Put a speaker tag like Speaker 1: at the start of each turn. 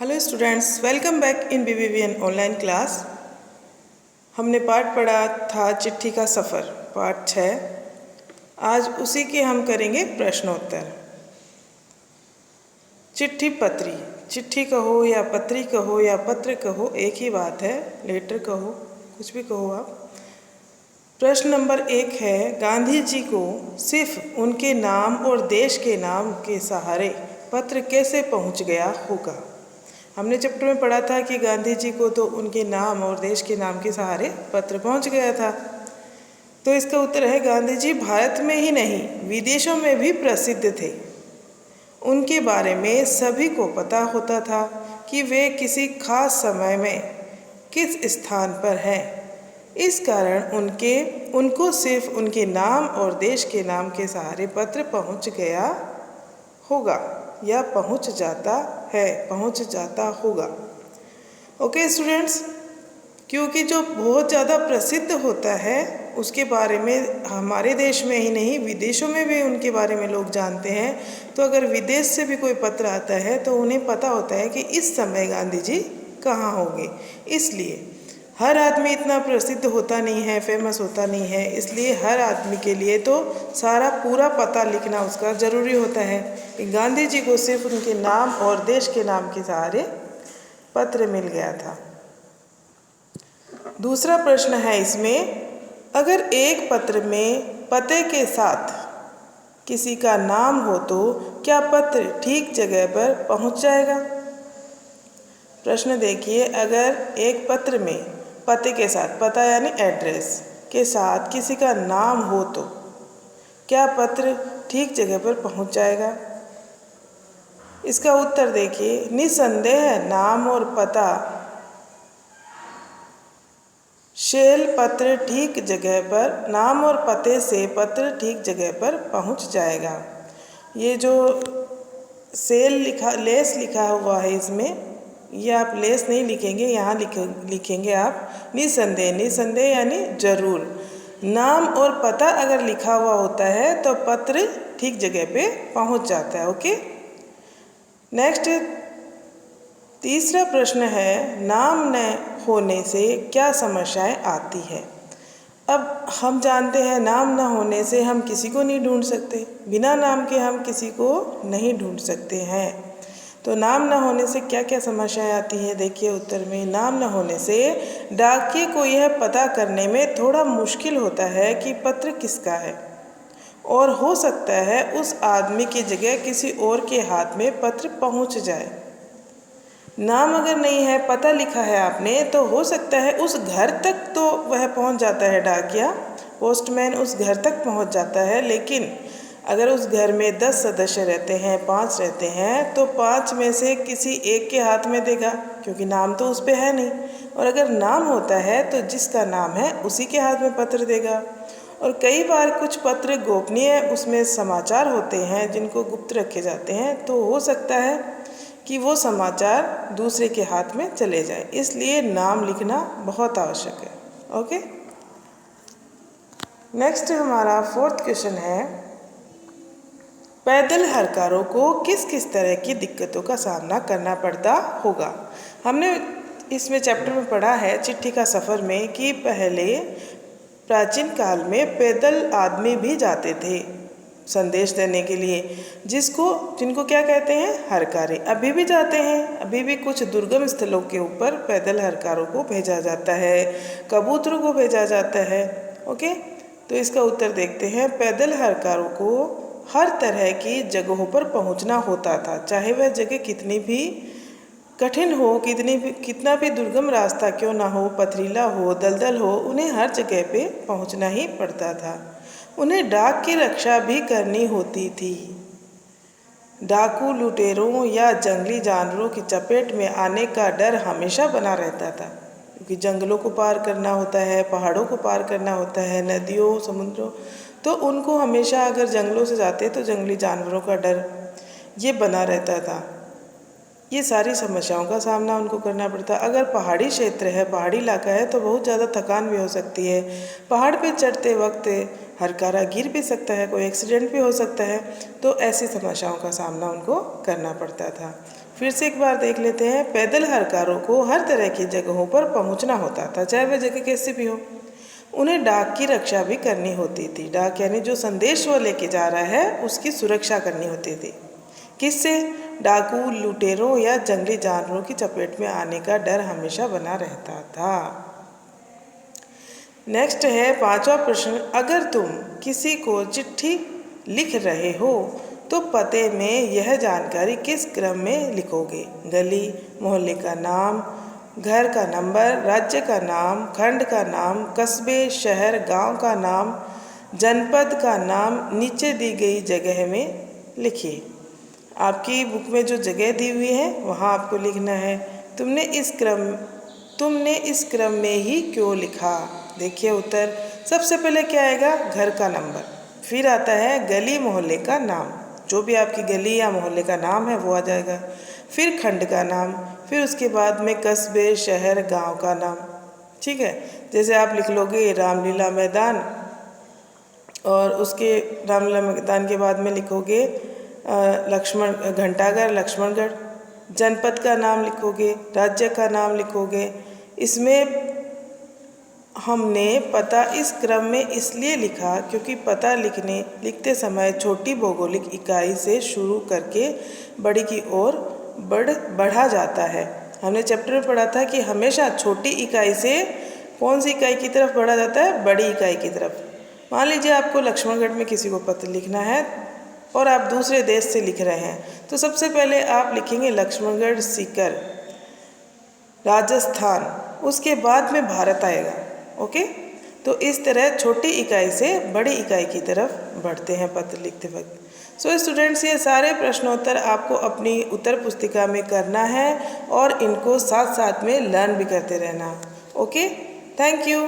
Speaker 1: Hello students, welcome back in BBVN online class. हमने पाठ पढ़ा था चिट्ठी का सफ़र, पाठ 6। आज उसी के हम करेंगे प्रश्नोत्तर। चिट्ठी पत्री, चिट्ठी कहो या पत्री कहो या पत्र कहो, एक ही बात है। लेटर कहो, कुछ भी कहो आप। प्रश्न नंबर 1 है, गांधी जी को सिर्फ उनके नाम और देश के नाम के सहारे पत्र कैसे पहुंच गया होगा। हमने चैप्टर में पढ़ा था कि गांधी जी को तो उनके नाम और देश के नाम के सहारे पत्र पहुंच गया था। तो इसका उत्तर है, गांधी जी भारत में ही नहीं विदेशों में भी प्रसिद्ध थे। उनके बारे में सभी को पता होता था कि वे किसी खास समय में किस स्थान पर हैं। इस कारण उनको सिर्फ उनके नाम और देश के नाम के सहारे पत्र पहुंच गया होगा या पहुंच जाता होगा। ओके स्टूडेंट्स, क्योंकि जो बहुत ज़्यादा प्रसिद्ध होता है उसके बारे में हमारे देश में ही नहीं विदेशों में भी उनके बारे में लोग जानते हैं। तो अगर विदेश से भी कोई पत्र आता है तो उन्हें पता होता है कि इस समय गांधी जी कहाँ होंगे। इसलिए हर आदमी इतना प्रसिद्ध होता नहीं है, फेमस होता नहीं है, इसलिए हर आदमी के लिए तो सारा पूरा पता लिखना उसका ज़रूरी होता है कि गांधी जी को सिर्फ उनके नाम और देश के नाम के सहारे पत्र मिल गया था। दूसरा प्रश्न है इसमें, अगर एक पत्र में पते के साथ किसी का नाम हो तो क्या पत्र ठीक जगह पर पहुंच जाएगा। प्रश्न देखिए, अगर एक पत्र में पते के साथ, पता यानी एड्रेस के साथ किसी का नाम हो तो क्या पत्र ठीक जगह पर पहुंच जाएगा। इसका उत्तर देखिए, निसंदेह नाम और पता शेल पत्र ठीक जगह पर, नाम और पते से पत्र ठीक जगह पर पहुंच जाएगा। ये जो लेस लिखा हुआ है इसमें, ये आप लेस नहीं लिखेंगे, यहाँ लिखेंगे आप निसंदेह। निसंदेह यानी जरूर। नाम और पता अगर लिखा हुआ होता है तो पत्र ठीक जगह पे पहुंच जाता है। ओके, नेक्स्ट तीसरा प्रश्न है, नाम न होने से क्या समस्याएं आती है। अब हम जानते हैं नाम न होने से हम किसी को नहीं ढूंढ सकते, बिना नाम के हम किसी को नहीं ढूंढ सकते हैं। तो नाम न होने से क्या क्या समस्याएं आती है, देखिए उत्तर में, नाम न होने से डाकिये को यह पता करने में थोड़ा मुश्किल होता है कि पत्र किसका है, और हो सकता है उस आदमी की जगह किसी और के हाथ में पत्र पहुंच जाए। नाम अगर नहीं है, पता लिखा है आपने, तो हो सकता है उस घर तक तो वह पहुंच जाता है, डाकिया पोस्टमैन उस घर तक पहुंच जाता है। लेकिन अगर उस घर में 10 सदस्य रहते हैं, 5 रहते हैं, तो 5 में से किसी एक के हाथ में देगा, क्योंकि नाम तो उस पे है नहीं। और अगर नाम होता है तो जिसका नाम है उसी के हाथ में पत्र देगा। और कई बार कुछ पत्र गोपनीय उसमें समाचार होते हैं जिनको गुप्त रखे जाते हैं, तो हो सकता है कि वो समाचार दूसरे के हाथ में चले जाए, इसलिए नाम लिखना बहुत आवश्यक है। ओके, नेक्स्ट हमारा 4th क्वेश्चन है, पैदल हरकारों को किस किस तरह की दिक्कतों का सामना करना पड़ता होगा। हमने इसमें चैप्टर में पढ़ा है चिट्ठी का सफ़र में कि पहले प्राचीन काल में पैदल आदमी भी जाते थे संदेश देने के लिए, जिनको क्या कहते हैं, हरकारे। अभी भी जाते हैं, अभी भी कुछ दुर्गम स्थलों के ऊपर पैदल हरकारों को भेजा जाता है, कबूतरों को भेजा जाता है। ओके, तो इसका उत्तर देखते हैं, पैदल हरकारों को हर तरह की जगहों पर पहुंचना होता था, चाहे वह जगह कितनी भी कठिन हो, कितना भी दुर्गम रास्ता क्यों ना हो, पथरीला हो, दलदल हो, उन्हें हर जगह पे पहुंचना ही पड़ता था। उन्हें डाक की रक्षा भी करनी होती थी। डाकू, लुटेरों या जंगली जानवरों की चपेट में आने का डर हमेशा बना रहता था, क्योंकि जंगलों को पार करना होता है, पहाड़ों को पार करना होता है, नदियों, समुद्रों, तो उनको हमेशा अगर जंगलों से जाते तो जंगली जानवरों का डर ये बना रहता था। ये सारी समस्याओं का सामना उनको करना पड़ता। अगर पहाड़ी क्षेत्र है, पहाड़ी इलाका है, तो बहुत ज़्यादा थकान भी हो सकती है। पहाड़ पे चढ़ते वक्त हरकारा गिर भी सकता है, कोई एक्सीडेंट भी हो सकता है, तो ऐसी समस्याओं का सामना उनको करना पड़ता था। फिर से एक बार देख लेते हैं। पैदल हरकारों को हर तरह की जगहों पर पहुंचना होता था, चाहे वह जगह कैसी भी हो। उन्हें डाक की रक्षा भी करनी होती थी। डाक यानी जो संदेश वो लेके जा रहा है उसकी सुरक्षा करनी होती थी। किससे? डाकू, लुटेरों या जंगली जानवरों की चपेट में आने का डर हमेशा बना रहता था। नेक्स्ट है 5वां प्रश्न। अगर तुम किसी को चिट्ठी लिख रहे हो तो पते में यह जानकारी किस क्रम में लिखोगे? गली, मोहल्ले का नाम, घर का नंबर, राज्य का नाम, खंड का नाम, कस्बे, शहर, गांव का नाम, जनपद का नाम नीचे दी गई जगह में लिखिए। आपकी बुक में जो जगह दी हुई है वहाँ आपको लिखना है। तुमने इस क्रम में ही क्यों लिखा? देखिए उत्तर। सबसे पहले क्या आएगा? घर का नंबर, फिर आता है गली मोहल्ले का नाम, जो भी आपकी गली या मोहल्ले का नाम है वो आ जाएगा, फिर खंड का नाम, फिर उसके बाद में कस्बे, शहर, गांव का नाम। ठीक है, जैसे आप लिख लोगे रामलीला मैदान, और उसके रामलीला मैदान के बाद में लिखोगे घंटाघर, लक्ष्मणगढ़। जनपद का नाम लिखोगे, राज्य का नाम लिखोगे। इसमें हमने पता इस क्रम में इसलिए लिखा क्योंकि पता लिखते समय छोटी भौगोलिक इकाई से शुरू करके बड़ी की ओर बढ़ा जाता है। हमने चैप्टर में पढ़ा था कि हमेशा छोटी इकाई से कौन सी इकाई की तरफ बढ़ा जाता है? बड़ी इकाई की तरफ। मान लीजिए आपको लक्ष्मणगढ़ में किसी को पत्र लिखना है और आप दूसरे देश से लिख रहे हैं, तो सबसे पहले आप लिखेंगे लक्ष्मणगढ़ सीकर, राजस्थान, उसके बाद में भारत आएगा। ओके, तो इस तरह छोटी इकाई से बड़ी इकाई की तरफ बढ़ते हैं पत्र लिखते वक्त। सो स्टूडेंट्स, ये सारे प्रश्नोत्तर आपको अपनी उत्तर पुस्तिका में करना है और इनको साथ साथ में लर्न भी करते रहना। Okay, thank you.